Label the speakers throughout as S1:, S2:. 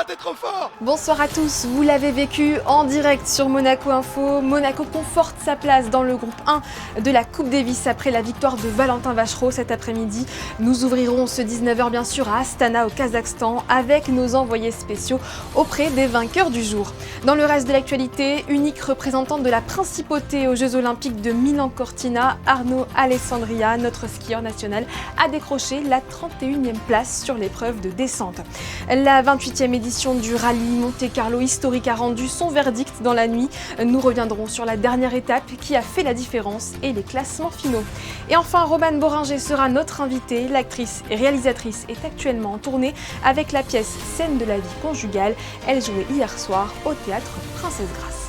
S1: t'es trop fort!
S2: Bonsoir à tous, vous l'avez vécu en direct sur Monaco Info. Monaco conforte sa place dans le groupe 1 de la Coupe Davis après la victoire de Valentin Vacherot cet après-midi. Nous ouvrirons ce 19h bien sûr à Astana au Kazakhstan avec nos envoyés spéciaux auprès des vainqueurs du jour. Dans le reste de l'actualité, unique représentante de la principauté aux Jeux Olympiques de Milan-Cortina, Arnaud Alessandria, notre skieur national, a décroché la 31e place sur l'épreuve de descente. La 28e édition du rallye Monte-Carlo historique a rendu son verdict dans la nuit. Nous reviendrons sur la dernière étape qui a fait la différence et les classements finaux. Et enfin, Romane Boringer sera notre invitée. L'actrice et réalisatrice est actuellement en tournée avec la pièce Scène de la vie conjugale. Elle jouait hier soir au théâtre Princesse Grasse.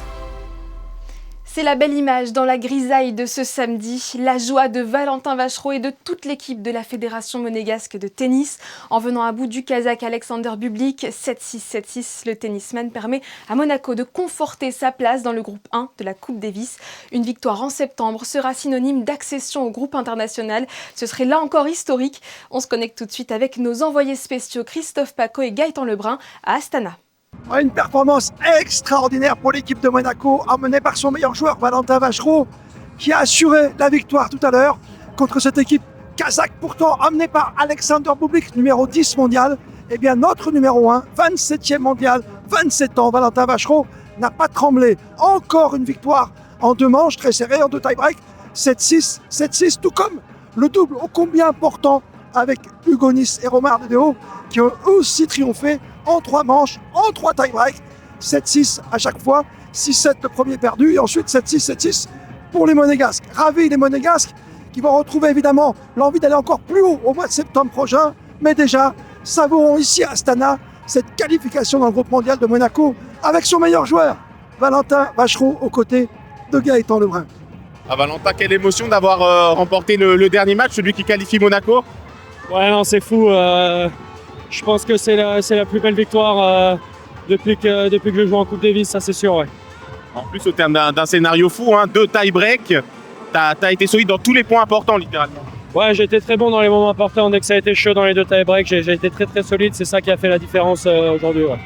S2: C'est la belle image dans la grisaille de ce samedi, la joie de Valentin Vacherot et de toute l'équipe de la Fédération monégasque de tennis. En venant à bout du Kazakh Alexander Bublik, 7-6, 7-6, le tennisman permet à Monaco de conforter sa place dans le groupe 1 de la Coupe Davis. Une victoire en septembre sera synonyme d'accession au groupe international. Ce serait là encore historique. On se connecte tout de suite avec nos envoyés spéciaux Christophe Paco et Gaëtan Lebrun à Astana.
S1: Une performance extraordinaire pour l'équipe de Monaco, emmenée par son meilleur joueur, Valentin Vacherot, qui a assuré la victoire tout à l'heure contre cette équipe kazakh, pourtant emmenée par Alexander Bublik, numéro 10 mondial. Eh bien, notre numéro 1, 27e mondial, 27 ans, Valentin Vacherot, n'a pas tremblé. Encore une victoire en 2 manches, très serrée, en 2 tie-break, 7-6, 7-6, tout comme le double ô combien important avec Hugo Nys et Romain Ardeo, qui ont aussi triomphé en 3 manches, en 3 tie-breaks, 7-6 à chaque fois, 6-7 le premier perdu, et ensuite 7-6, 7-6 pour les Monégasques. Ravis les Monégasques, qui vont retrouver évidemment l'envie d'aller encore plus haut au mois de septembre prochain, mais déjà, savourons ici à Astana cette qualification dans le groupe mondial de Monaco, avec son meilleur joueur, Valentin Vacherot, aux côtés de Gaëtan Lebrun.
S3: Ah Valentin, quelle émotion d'avoir remporté le dernier match, celui qui qualifie Monaco.
S4: Ouais, non, c'est fou. Je pense que c'est la plus belle victoire depuis que je joue en Coupe Davis, ça c'est sûr. Ouais.
S3: En plus, au terme d'un scénario fou, 2 tie-break, t'as été solide dans tous les points importants, littéralement.
S4: Ouais, j'ai été très bon dans les moments importants. Dès que ça a été chaud dans les 2 tie-breaks, j'ai été très très solide. C'est ça qui a fait la différence aujourd'hui. Ouais.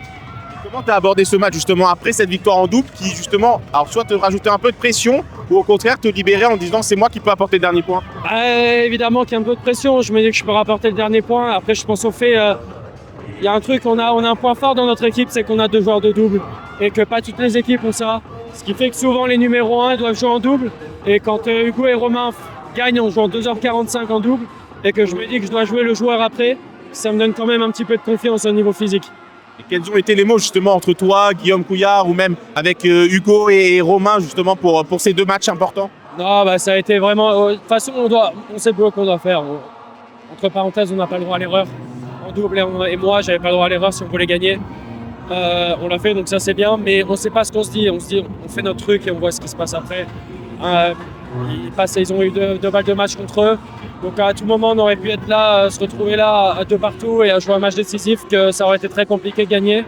S3: Comment t'as abordé ce match justement après cette victoire en double qui justement, alors soit te rajoutait un peu de pression ou au contraire te libérer en disant c'est moi qui peux apporter le dernier point?
S4: Évidemment qu'il y a un peu de pression. Je me dis que je peux rapporter le dernier point. Après, je pense au fait, il y a un truc, on a un point fort dans notre équipe, c'est qu'on a 2 joueurs de double et que pas toutes les équipes ont ça. Ce qui fait que souvent les numéros 1 doivent jouer en double et quand Hugo et Romain gagnent, on joue en 2h45 en double et que je me dis que je dois jouer le joueur après, ça me donne quand même un petit peu de confiance au niveau physique.
S3: Et quels ont été les mots justement entre toi, Guillaume Couillard ou même avec Hugo et Romain justement pour ces 2 matchs importants?
S4: Non, ça a été vraiment... De toute façon, on sait ce qu'on doit faire. Entre parenthèses, on n'a pas le droit à l'erreur. En double et moi, j'avais pas le droit à l'erreur si on voulait gagner. On l'a fait, donc ça c'est bien, mais on ne sait pas ce qu'on se dit. On se dit, on fait notre truc et on voit ce qui se passe après. Ils ont eu 2 balles de match contre eux. Donc à tout moment, on aurait pu être là, se retrouver là à 2 partout et à jouer un match décisif que ça aurait été très compliqué de gagner.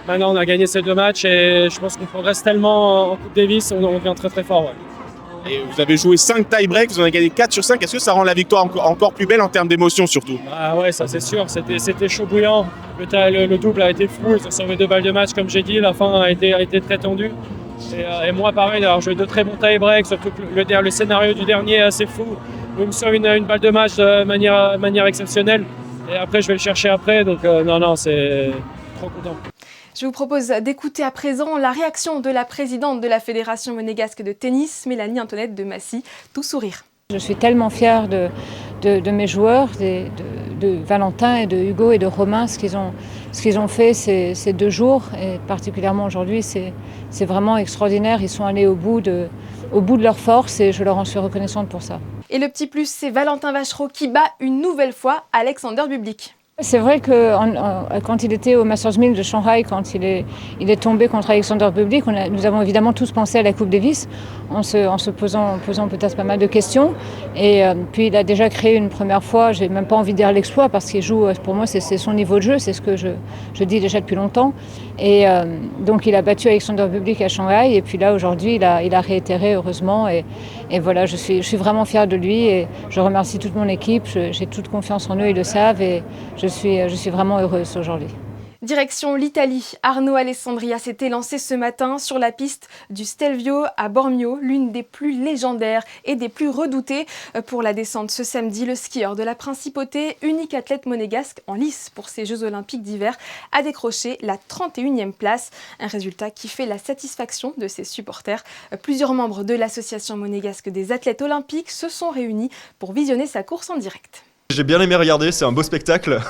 S4: Maintenant, on a gagné ces 2 matchs et je pense qu'on progresse tellement en Coupe Davis, on devient très très fort. Ouais.
S3: Et vous avez joué 5 tie-breaks, vous en avez gagné 4 sur 5. Est-ce que ça rend la victoire encore plus belle en termes d'émotion surtout?
S4: Ah ouais, ça c'est sûr, c'était chaud bouillant. Le double a été fou, ils ont sauvé 2 balles de match comme j'ai dit, la fin a été très tendue. Et moi pareil, alors j'ai eu 2 très bons tie-breaks, surtout que le scénario du dernier est assez fou. Où il me sauve une balle de match de manière exceptionnelle. Et après, je vais le chercher après. Donc, non, c'est trop content.
S2: Je vous propose d'écouter à présent la réaction de la présidente de la Fédération monégasque de tennis, Mélanie Antoinette de Massy, tout sourire.
S5: Je suis tellement fière de mes joueurs, de Valentin et de Hugo et de Romain, ce qu'ils ont fait ces 2 jours. Et particulièrement aujourd'hui, c'est vraiment extraordinaire. Ils sont allés au bout de leur force et je leur en suis reconnaissante pour ça.
S2: Et le petit plus, c'est Valentin Vacherot qui bat une nouvelle fois Alexander Bublik.
S5: C'est vrai que quand il était au Masters 1000 de Shanghai, quand il est tombé contre Alexander Bublik, nous avons évidemment tous pensé à la Coupe Davis en se posant peut-être pas mal de questions. Et puis il a déjà créé une première fois, j'ai même pas envie de dire l'exploit parce qu'il joue, pour moi c'est son niveau de jeu, c'est ce que je dis déjà depuis longtemps. Et donc il a battu Alexander Bublik à Shanghai et puis là aujourd'hui il a réitéré heureusement et voilà, je suis vraiment fière de lui et je remercie toute mon équipe, j'ai toute confiance en eux, ils le savent et je suis vraiment heureuse aujourd'hui.
S2: Direction l'Italie, Arnaud Alessandria s'était lancé ce matin sur la piste du Stelvio à Bormio, l'une des plus légendaires et des plus redoutées pour la descente. Ce samedi, le skieur de la Principauté, unique athlète monégasque en lice pour ces Jeux Olympiques d'hiver, a décroché la 31e place, un résultat qui fait la satisfaction de ses supporters. Plusieurs membres de l'association monégasque des athlètes olympiques se sont réunis pour visionner sa course en direct.
S6: J'ai bien aimé regarder, c'est un beau spectacle.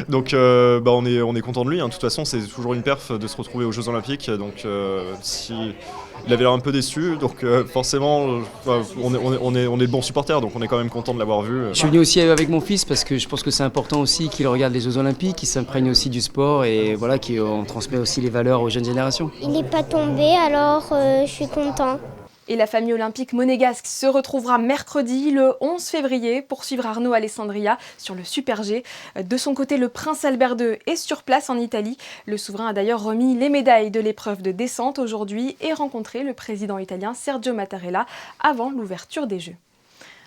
S6: Donc on est content de lui. De toute façon, c'est toujours une perf de se retrouver aux Jeux Olympiques. Donc il avait l'air un peu déçu. Donc forcément, on est de bons supporters. Donc on est quand même content de l'avoir vu.
S7: Je suis venu aussi avec mon fils parce que je pense que c'est important aussi qu'il regarde les Jeux Olympiques, qu'il s'imprègne aussi du sport et voilà, qu'on transmet aussi les valeurs aux jeunes générations.
S8: Il n'est pas tombé, alors je suis content.
S2: Et la famille olympique monégasque se retrouvera mercredi, le 11 février, pour suivre Arnaud Alessandria sur le Super G. De son côté, le prince Albert II est sur place en Italie. Le souverain a d'ailleurs remis les médailles de l'épreuve de descente aujourd'hui et rencontré le président italien Sergio Mattarella avant l'ouverture des Jeux.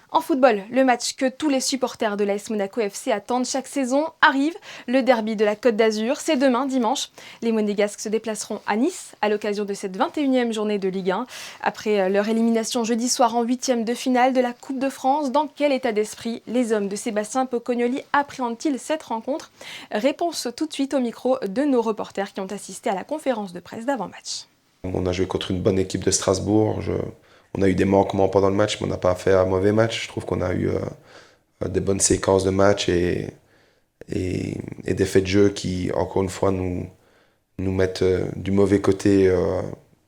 S2: En football, le match que tous les supporters de l'AS Monaco FC attendent chaque saison arrive. Le derby de la Côte d'Azur, c'est demain, dimanche. Les Monégasques se déplaceront à Nice à l'occasion de cette 21e journée de Ligue 1. Après leur élimination jeudi soir en 8e de finale de la Coupe de France, dans quel état d'esprit les hommes de Sébastien Pocognoli appréhendent-ils cette rencontre? Réponse tout de suite au micro de nos reporters qui ont assisté à la conférence de presse d'avant-match.
S9: On a joué contre une bonne équipe de Strasbourg. On a eu des manquements pendant le match, mais on n'a pas fait un mauvais match. Je trouve qu'on a eu des bonnes séquences de match et des faits de jeu qui, encore une fois, nous mettent du mauvais côté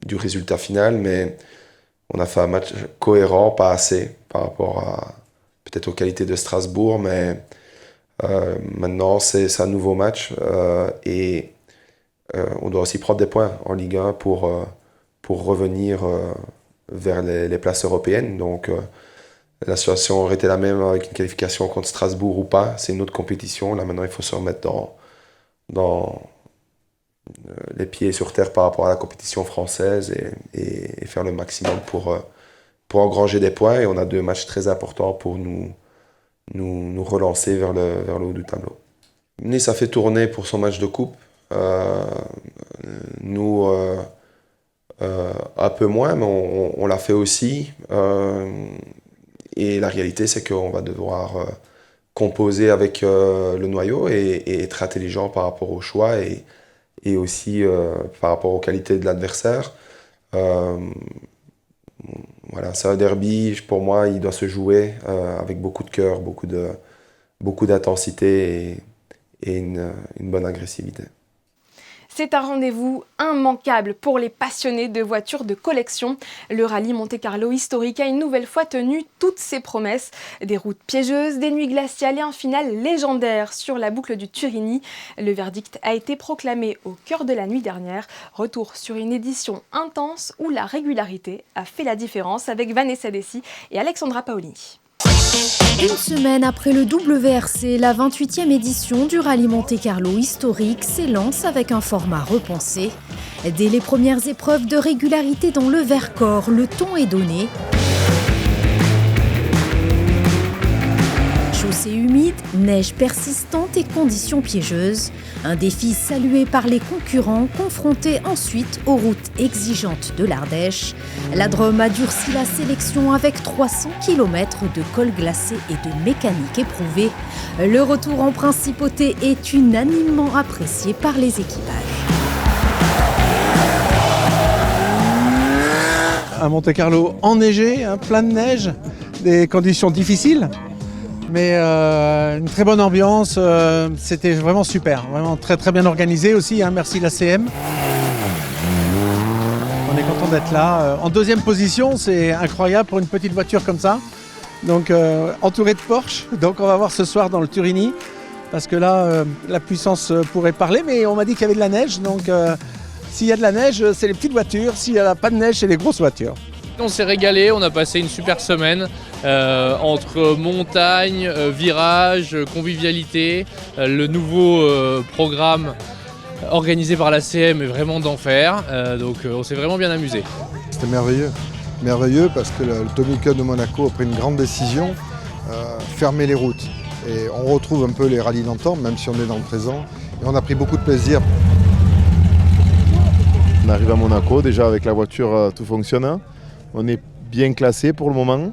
S9: du résultat final. Mais on a fait un match cohérent, pas assez par rapport peut-être aux qualités de Strasbourg. Mais maintenant, c'est un nouveau match et on doit aussi prendre des points en Ligue 1 pour revenir vers les places européennes. Donc la situation aurait été la même avec une qualification contre Strasbourg ou pas. C'est une autre compétition. Là maintenant il faut se remettre dans les pieds sur terre par rapport à la compétition française et faire le maximum pour engranger des points. Et on a 2 matchs très importants pour nous relancer vers le haut du tableau. Nice a fait tourner pour son match de coupe. Nous un peu moins, mais on l'a fait aussi. Et la réalité, c'est qu'on va devoir composer avec le noyau et être intelligent par rapport au choix et aussi par rapport aux qualités de l'adversaire. Voilà, c'est un derby, pour moi, il doit se jouer avec beaucoup de cœur, beaucoup d'intensité et une bonne agressivité.
S2: C'est un rendez-vous immanquable pour les passionnés de voitures de collection. Le rallye Monte-Carlo historique a une nouvelle fois tenu toutes ses promesses. Des routes piégeuses, des nuits glaciales et un final légendaire sur la boucle du Turini. Le verdict a été proclamé au cœur de la nuit dernière. Retour sur une édition intense où la régularité a fait la différence avec Vanessa Desi et Alexandra Paolini.
S10: Une semaine après le WRC, la 28e édition du rallye Monte-Carlo historique s'élance avec un format repensé. Dès les premières épreuves de régularité dans le Vercors, le ton est donné. Chaussée humide, neige persistante et conditions piégeuses. Un défi salué par les concurrents, confrontés ensuite aux routes exigeantes de l'Ardèche. La Drôme a durci la sélection avec 300 km de col glacé et de mécanique éprouvée. Le retour en principauté est unanimement apprécié par les équipages.
S11: Un Monte-Carlo enneigé, plein de neige, des conditions difficiles. Mais une très bonne ambiance, c'était vraiment super, vraiment très très bien organisé aussi, merci l'ACM. On est content d'être là. En 2e position, c'est incroyable pour une petite voiture comme ça. Donc entouré de Porsche, donc on va voir ce soir dans le Turini. Parce que là, la puissance pourrait parler, mais on m'a dit qu'il y avait de la neige. Donc s'il y a de la neige, c'est les petites voitures, s'il n'y a pas de neige, c'est les grosses voitures.
S12: On s'est régalé, on a passé une super semaine entre montagne, virages, convivialité. Le nouveau programme organisé par l'ACM est vraiment d'enfer, donc on s'est vraiment bien amusé.
S13: C'était merveilleux parce que le Atomic Club de Monaco a pris une grande décision, fermer les routes. Et on retrouve un peu les rallyes d'antan, même si on est dans le présent. Et on a pris beaucoup de plaisir.
S14: On arrive à Monaco, déjà avec la voiture tout fonctionne. On est bien classé pour le moment.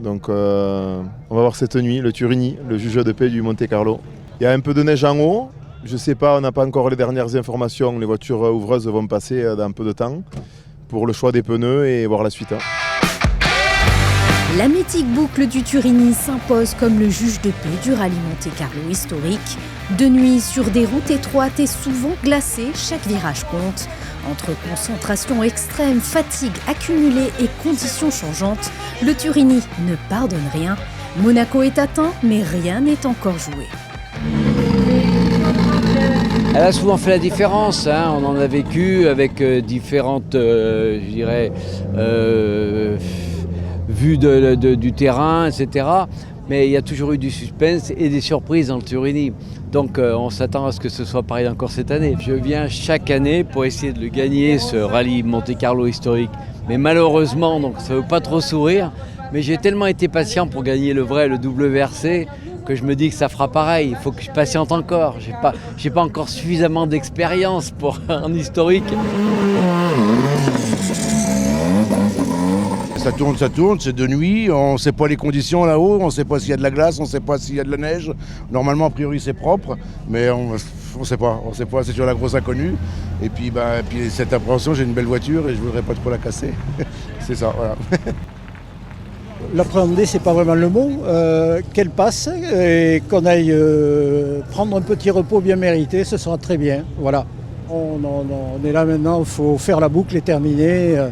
S14: Donc on va voir cette nuit, le Turini, le juge de paix du Monte Carlo. Il y a un peu de neige en haut. Je ne sais pas, on n'a pas encore les dernières informations. Les voitures ouvreuses vont passer dans un peu de temps pour le choix des pneus et voir la suite.
S10: La mythique boucle du Turini s'impose comme le juge de paix du rallye Monte Carlo historique. De nuit, sur des routes étroites et souvent glacées, chaque virage compte. Entre concentration extrême, fatigue accumulée et conditions changeantes, le Turini ne pardonne rien. Monaco est atteint, mais rien n'est encore joué.
S15: Elle a souvent fait la différence, hein. On en a vécu avec différentes, vues du terrain, etc. Mais il y a toujours eu du suspense et des surprises dans le Turini. Donc on s'attend à ce que ce soit pareil encore cette année. Je viens chaque année pour essayer de le gagner, ce rallye Monte Carlo historique. Mais malheureusement, donc, ça ne veut pas trop sourire. Mais j'ai tellement été patient pour gagner le vrai, le WRC, que je me dis que ça fera pareil. Il faut que je patiente encore. J'ai pas encore suffisamment d'expérience pour un historique.
S16: Ça tourne, c'est de nuit, on ne sait pas les conditions là-haut, on ne sait pas s'il y a de la glace, on ne sait pas s'il y a de la neige. Normalement, a priori, c'est propre, mais on ne sait pas, c'est sur la grosse inconnue. Et puis, cette appréhension, j'ai une belle voiture et je ne voudrais pas trop la casser. C'est ça, voilà.
S17: L'appréhender, c'est pas vraiment le mot, qu'elle passe et qu'on aille prendre un petit repos bien mérité, ce sera très bien. Voilà. On est là maintenant, il faut faire la boucle et terminer.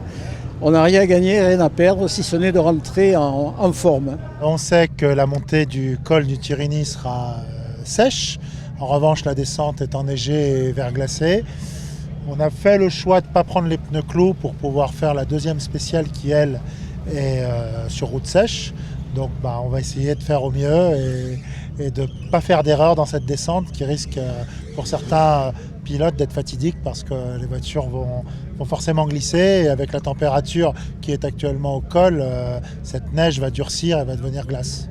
S17: On n'a rien à gagner, rien à perdre, si ce n'est de rentrer en forme.
S18: On sait que la montée du col du Turini sera sèche. En revanche, la descente est enneigée et verglacée. On a fait le choix de ne pas prendre les pneus clous pour pouvoir faire la deuxième spéciale qui, elle, est sur route sèche. Donc on va essayer de faire au mieux et de ne pas faire d'erreur dans cette descente qui risque pour certains pilotes d'être fatidiques parce que les voitures vont forcément glisser et avec la température qui est actuellement au col, cette neige va durcir et va devenir glace.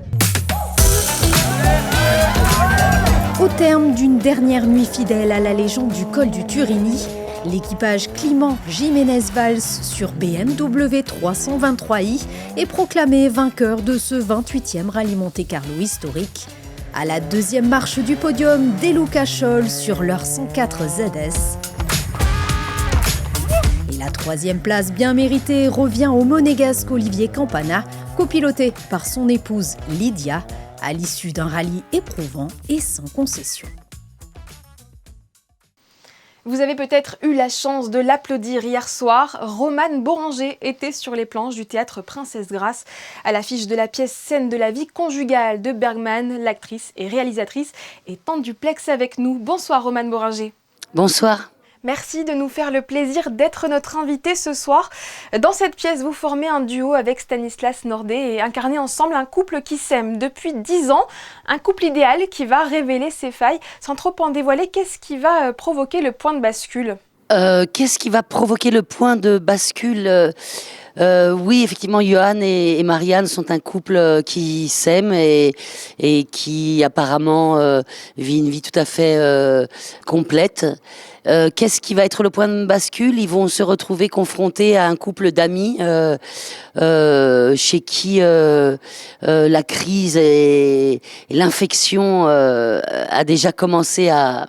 S10: Au terme d'une dernière nuit fidèle à la légende du col du Turini, l'équipage Climent Jiménez-Valls sur BMW 323i est proclamé vainqueur de ce 28e rallye Monte Carlo historique. À la deuxième marche du podium, De Luca Scholl sur leur 104 ZS. Et la troisième place bien méritée revient au monégasque Olivier Campana, copiloté par son épouse Lydia, à l'issue d'un rallye éprouvant et sans concession.
S2: Vous avez peut-être eu la chance de l'applaudir hier soir. Romane Bohringer était sur les planches du théâtre Princesse Grace à l'affiche de la pièce Scène de la vie conjugale de Bergman. L'actrice et réalisatrice est en duplex avec nous. Bonsoir Romane Bohringer.
S19: Bonsoir.
S2: Merci de nous faire le plaisir d'être notre invité ce soir. Dans cette pièce, vous formez un duo avec Stanislas Nordet et incarnez ensemble un couple qui s'aime depuis 10 ans. Un couple idéal qui va révéler ses failles. Sans trop en dévoiler, qu'est-ce qui va provoquer le point de bascule ?
S19: Qu'est-ce qui va provoquer le point de bascule oui, effectivement, Johan et Marianne sont un couple qui s'aime et qui apparemment vit une vie tout à fait complète. Qu'est-ce qui va être le point de bascule ? Ils vont se retrouver confrontés à un couple d'amis chez qui la crise et l'infection a déjà commencé à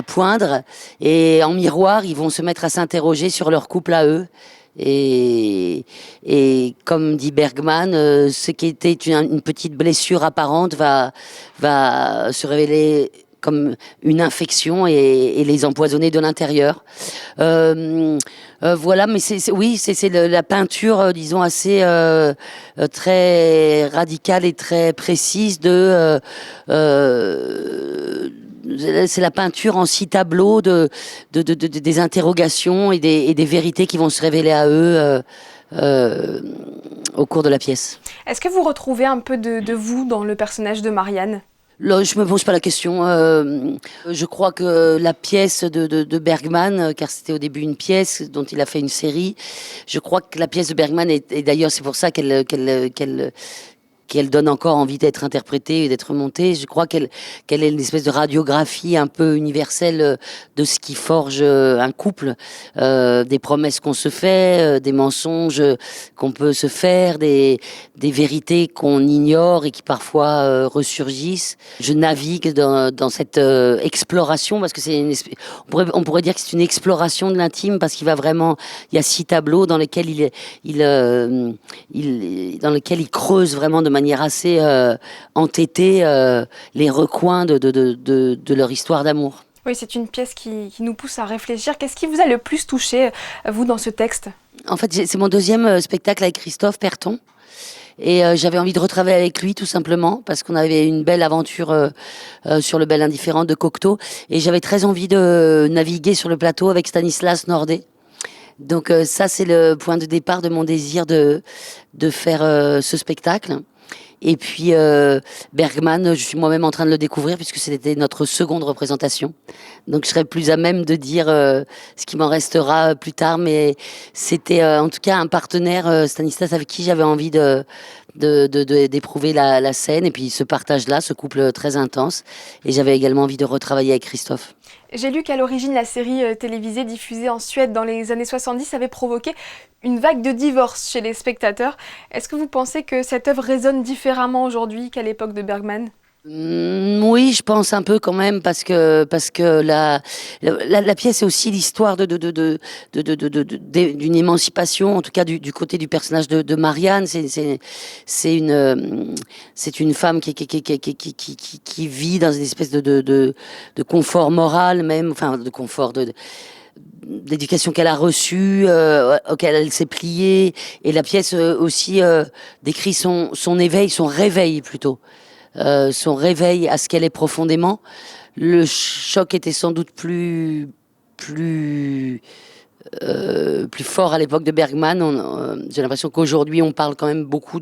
S19: poindre. Et en miroir, ils vont se mettre à s'interroger sur leur couple à eux. Et comme dit Bergman, ce qui était une petite blessure apparente va se révéler comme une infection et les empoisonner de l'intérieur. Voilà, mais c'est la peinture, disons, assez très radicale et très précise c'est la peinture en 6 tableaux des interrogations et des vérités qui vont se révéler à eux au cours de la pièce.
S2: Est-ce que vous retrouvez un peu de vous dans le personnage de Marianne ?
S19: Là, je me pose pas la question. Je crois que la pièce de Bergman, car c'était au début une pièce dont il a fait une série, je crois que la pièce de Bergman et d'ailleurs c'est pour ça qu'elle qu'elle donne encore envie d'être interprétée et d'être montée. Je crois qu'elle est une espèce de radiographie un peu universelle de ce qui forge un couple, des promesses qu'on se fait, des mensonges qu'on peut se faire, des vérités qu'on ignore et qui parfois ressurgissent. Je navigue dans cette exploration parce que on pourrait dire que c'est une exploration de l'intime parce qu'il va vraiment, il y a 6 tableaux dans lesquels dans lequel ils creusent vraiment de manière assez entêtée les recoins de leur histoire d'amour.
S2: Oui, c'est une pièce qui nous pousse à réfléchir. Qu'est-ce qui vous a le plus touché, vous, dans ce texte ? En fait,
S19: C'est mon 2e spectacle avec Christophe Perton. Et j'avais envie de retravailler avec lui, tout simplement, parce qu'on avait une belle aventure sur le Bel Indifférent de Cocteau. Et j'avais très envie de naviguer sur le plateau avec Stanislas Nordet. Donc ça, c'est le point de départ de mon désir de faire ce spectacle. Et puis Bergman, je suis moi-même en train de le découvrir puisque c'était notre seconde représentation. Donc je serai plus à même de dire ce qui m'en restera plus tard. Mais c'était en tout cas un partenaire, Stanislas, avec qui j'avais envie d'éprouver la scène. Et puis ce partage-là, ce couple très intense. Et j'avais également envie de retravailler avec Christophe.
S2: J'ai lu qu'à l'origine, la série télévisée diffusée en Suède dans les années 70 avait provoqué une vague de divorces chez les spectateurs. Est-ce que vous pensez que cette œuvre résonne différemment aujourd'hui qu'à l'époque de Bergman ?
S19: Oui, je pense un peu quand même parce que la pièce est aussi l'histoire d'une émancipation, en tout cas du côté du personnage de Marianne. C'est une femme qui vit dans une espèce de confort moral même, enfin de confort d'éducation qu'elle a reçue, auquel elle s'est pliée, et la pièce aussi décrit son éveil, son réveil plutôt. Son réveil à ce qu'elle est profondément. Le choc était sans doute plus fort à l'époque de Bergman. J'ai l'impression qu'aujourd'hui on parle quand même beaucoup.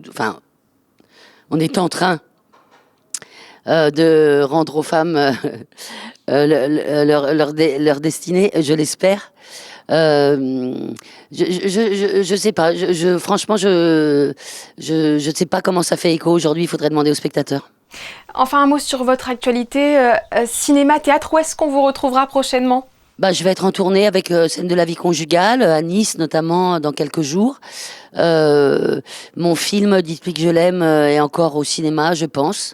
S19: On est en train de rendre aux femmes leur destinée, je l'espère. Je sais pas. Franchement, je sais pas comment ça fait écho aujourd'hui. Il faudrait demander aux spectateurs.
S2: Enfin, un mot sur votre actualité, cinéma, théâtre, où est-ce qu'on vous retrouvera prochainement ?
S19: Je vais être en tournée avec Scène de la vie conjugale, à Nice notamment, dans quelques jours. Mon film, Dites-lui que je l'aime, est encore au cinéma, je pense.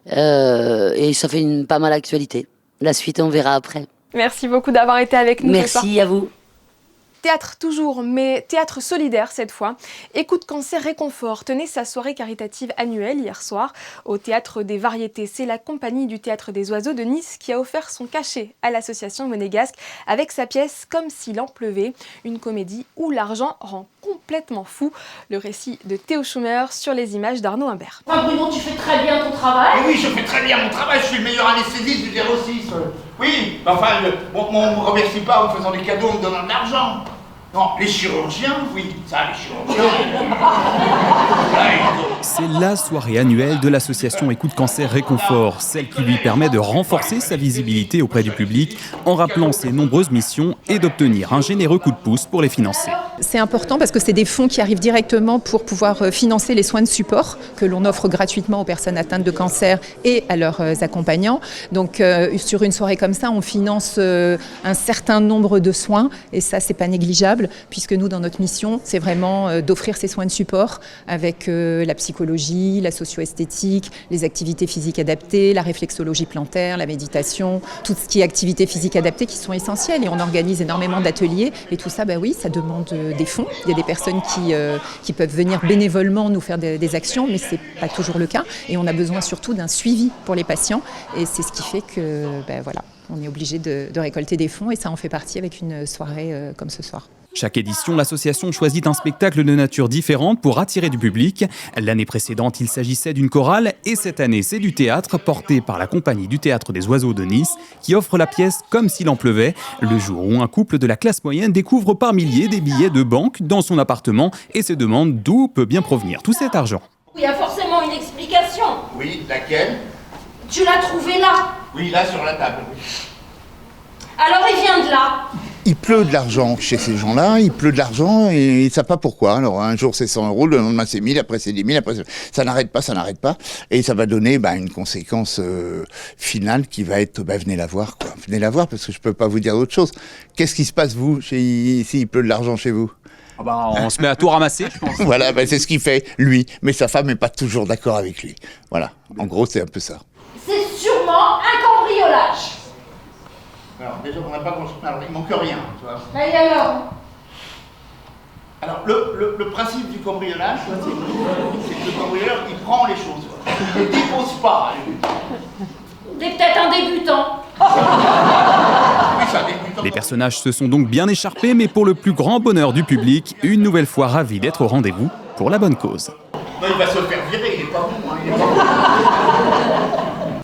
S19: Et ça fait pas mal d'actualité. La suite, on verra après.
S2: Merci beaucoup d'avoir été avec nous.
S19: Merci à vous.
S2: Théâtre toujours, mais théâtre solidaire cette fois. Écoute Cancer Réconfort tenait sa soirée caritative annuelle hier soir au Théâtre des Variétés. C'est la compagnie du Théâtre des Oiseaux de Nice qui a offert son cachet à l'association monégasque avec sa pièce Comme s'il en pleuvait, une comédie où l'argent rend complètement fou. Le récit de Théo Schumer sur les images d'Arnaud Imbert.
S20: Bruno, tu fais très bien ton travail. Oui, je fais très bien mon travail, je suis le meilleur anesthésiste du 06. Oui, on me remercie pas en me faisant des cadeaux, en me donnant de l'argent. Non, les chirurgiens, oui, ça, les chirurgiens.
S21: C'est la soirée annuelle de l'association Écoute Cancer Réconfort, celle qui lui permet de renforcer sa visibilité auprès du public en rappelant ses nombreuses missions et d'obtenir un généreux coup de pouce pour les financer.
S22: C'est important parce que c'est des fonds qui arrivent directement pour pouvoir financer les soins de support que l'on offre gratuitement aux personnes atteintes de cancer et à leurs accompagnants. Donc sur une soirée comme ça, on finance un certain nombre de soins et ça, c'est pas négligeable puisque nous, dans notre mission, c'est vraiment d'offrir ces soins de support avec la psychologie, la socio-esthétique, les activités physiques adaptées, la réflexologie plantaire, la méditation, tout ce qui est activités physiques adaptées qui sont essentielles et on organise énormément d'ateliers et tout ça, oui, ça demande des fonds. Il y a des personnes qui peuvent venir bénévolement nous faire des actions, mais c'est pas toujours le cas et on a besoin surtout d'un suivi pour les patients et c'est ce qui fait que, on est obligé de récolter des fonds et ça en fait partie avec une soirée comme ce soir.
S21: Chaque édition, l'association choisit un spectacle de nature différente pour attirer du public. L'année précédente, il s'agissait d'une chorale et cette année, c'est du théâtre porté par la compagnie du Théâtre des Oiseaux de Nice qui offre la pièce Comme s'il en pleuvait, le jour où un couple de la classe moyenne découvre par milliers des billets de banque dans son appartement et se demande d'où peut bien provenir tout cet argent.
S20: Il y a forcément une explication. Oui, laquelle? Tu l'as trouvé là. Oui, là sur la table. Alors il vient de là. Il pleut de l'argent chez ces gens-là, il pleut de l'argent et ils ne savent pas pourquoi. Alors un jour c'est 100 €, le lendemain c'est 1000, après c'est 10 000, après ça n'arrête pas. Et ça va donner une conséquence finale qui va être venez la voir, quoi. Venez la voir parce que je ne peux pas vous dire autre chose. Qu'est-ce qui se passe vous, s'il pleut de l'argent chez vous?
S21: On se met à tout ramasser, je pense.
S20: Voilà, c'est ce qu'il fait, lui. Mais sa femme n'est pas toujours d'accord avec lui. Voilà, en gros c'est un peu ça.
S1: C'est sûrement un cambriolage.
S20: Alors déjà on n'a pas construit, alors il manque rien, tu vois.
S1: Et alors?
S20: Alors le principe du cambriolage, c'est que le cambrioleur il prend les choses, il ne les dépose pas.
S1: T'es peut-être un débutant.
S21: Les personnages se sont donc bien écharpés, mais pour le plus grand bonheur du public, une nouvelle fois ravis d'être au rendez-vous pour la bonne cause.
S20: Non, il va se faire virer, il n'est pas bon, il est pas bon.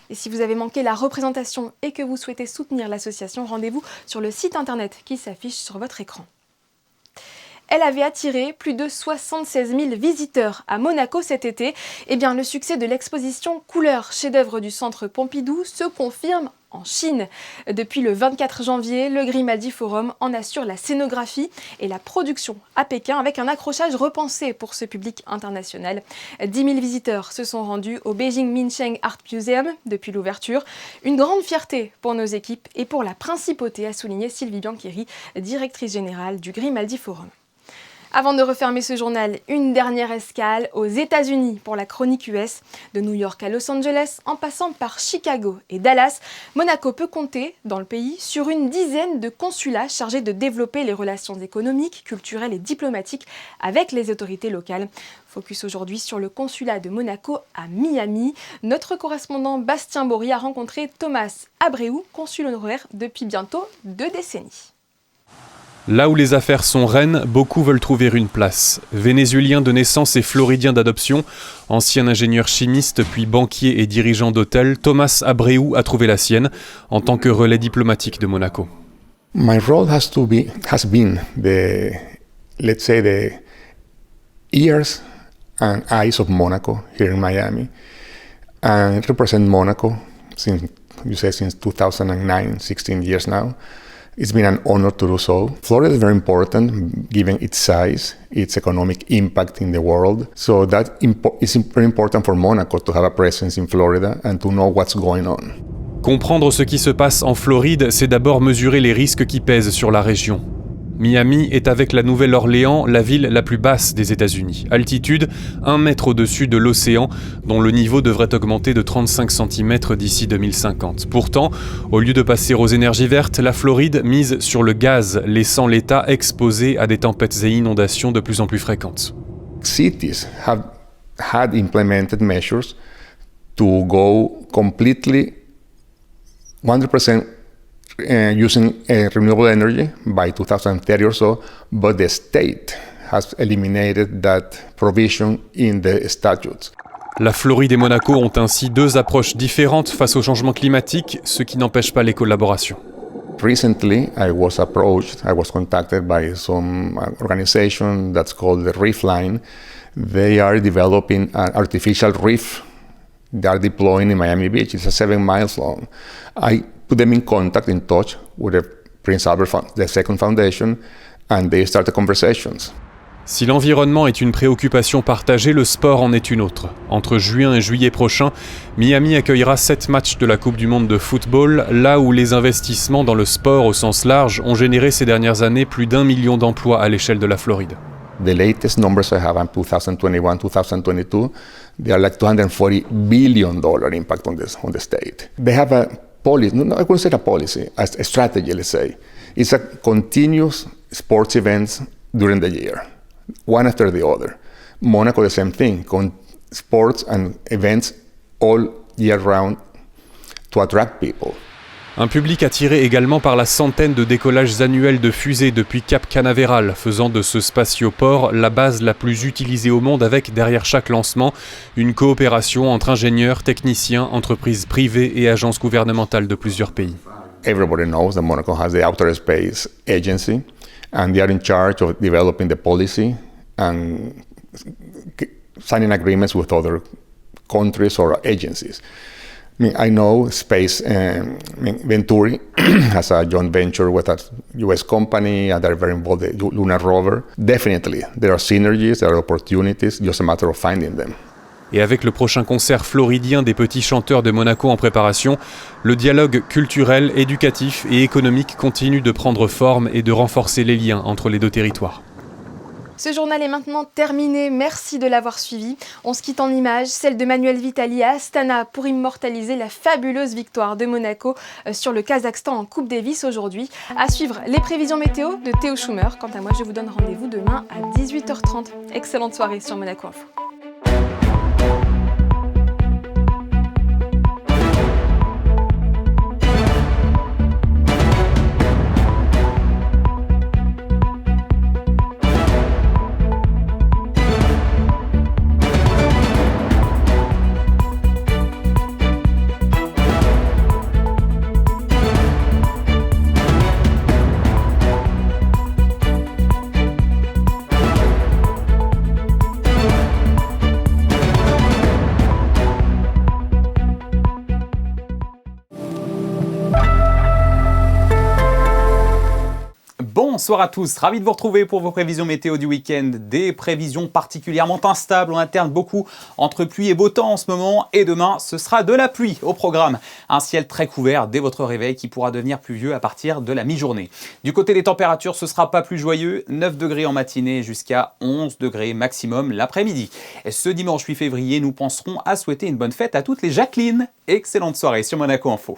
S2: Et si vous avez manqué la représentation et que vous souhaitez soutenir l'association, rendez-vous sur le site internet qui s'affiche sur votre écran. Elle avait attiré plus de 76 000 visiteurs à Monaco cet été. Eh bien, le succès de l'exposition Couleurs, chef-d'œuvre du Centre Pompidou, se confirme en Chine. Depuis le 24 janvier, le Grimaldi Forum en assure la scénographie et la production à Pékin avec un accrochage repensé pour ce public international. 10 000 visiteurs se sont rendus au Beijing Minsheng Art Museum depuis l'ouverture. Une grande fierté pour nos équipes et pour la principauté, a souligné Sylvie Biancheri, directrice générale du Grimaldi Forum. Avant de refermer ce journal, une dernière escale aux États-Unis pour la chronique US. De New York à Los Angeles, en passant par Chicago et Dallas, Monaco peut compter, dans le pays, sur une dizaine de consulats chargés de développer les relations économiques, culturelles et diplomatiques avec les autorités locales. Focus aujourd'hui sur le consulat de Monaco à Miami. Notre correspondant Bastien Bory a rencontré Thomas Abreu, consul honoraire depuis bientôt 2 décennies.
S3: Là où les affaires sont reines, beaucoup veulent trouver une place. Vénézuélien de naissance et floridien d'adoption, ancien ingénieur chimiste puis banquier et dirigeant d'hôtel, Thomas Abreu a trouvé la sienne en tant que relais diplomatique de Monaco.
S23: My role has been the ears and eyes of Monaco here in Miami, and represent Monaco since 2009, 16 years now. It's been an honor to do so. Florida is very important, given its size, its economic impact in the world. So that is very important for Monaco to have a presence in Florida and to know what's going on.
S3: Comprendre ce qui se passe en Floride, c'est d'abord mesurer les risques qui pèsent sur la région. Miami est avec la Nouvelle-Orléans la ville la plus basse des États-Unis. Altitude, 1 mètre au-dessus de l'océan, dont le niveau devrait augmenter de 35 cm d'ici 2050. Pourtant, au lieu de passer aux énergies vertes, la Floride mise sur le gaz, laissant l'État exposé à des tempêtes et inondations de plus en plus fréquentes.
S23: Cities have had implemented measures to go completely 100% using renewable energy by 2030 or so, but the state has eliminated that provision in the statutes.
S3: La Floride et Monaco ont ainsi 2 approches différentes face au changement climatique, ce qui n'empêche pas les collaborations.
S23: Recently, I was contacted by some organization that's called the Reef Line. They are developing an artificial reef they are deploying in Miami Beach. It's 7 miles long. I put them in touch with the Prince Albert, the second foundation, and they started conversations.
S3: Si l'environnement est une préoccupation partagée, le sport en est une autre. Entre juin et juillet prochain, Miami accueillera 7 matchs de la Coupe du Monde de football, là où les investissements dans le sport au sens large ont généré ces dernières années plus d'1 million d'emplois à l'échelle de la Floride.
S23: The latest numbers I have in 2021-2022, they are like $240 billion impact on the state. They have a policy, no, I wouldn't say a policy, a strategy, let's say. It's a continuous sports events during the year, one after the other. Monaco, the same thing, sports and events all year round to attract people.
S3: Un public attiré également par la centaine de décollages annuels de fusées depuis Cap Canaveral, faisant de ce spatioport la base la plus utilisée au monde avec, derrière chaque lancement, une coopération entre ingénieurs, techniciens, entreprises privées et agences gouvernementales de plusieurs pays.
S23: Everybody knows that Monaco has the Outer Space Agency, and they are in charge of developing the policy and signing agreements with other countries or agencies. I know Space Venturi has a joint venture with a US company and they're very involved in the Lunar rover. Definitely, there are synergies, there are opportunities, just a matter of finding them.
S3: Et avec le prochain concert floridien des petits chanteurs de Monaco en préparation, le dialogue culturel, éducatif et économique continue de prendre forme et de renforcer les liens entre les deux territoires.
S2: Ce journal est maintenant terminé, merci de l'avoir suivi. On se quitte en images, celle de Manuel Vitali à Astana pour immortaliser la fabuleuse victoire de Monaco sur le Kazakhstan en Coupe Davis aujourd'hui. À suivre les prévisions météo de Théo Schumer. Quant à moi, je vous donne rendez-vous demain à 18h30. Excellente soirée sur Monaco Info.
S21: Bonsoir à tous, ravi de vous retrouver pour vos prévisions météo du week-end. Des prévisions particulièrement instables, on alterne beaucoup entre pluie et beau temps en ce moment. Et demain, ce sera de la pluie au programme. Un ciel très couvert dès votre réveil qui pourra devenir pluvieux à partir de la mi-journée. Du côté des températures, ce ne sera pas plus joyeux. 9 degrés en matinée jusqu'à 11 degrés maximum l'après-midi. Et ce dimanche 8 février, nous penserons à souhaiter une bonne fête à toutes les Jacqueline. Excellente soirée sur Monaco Info.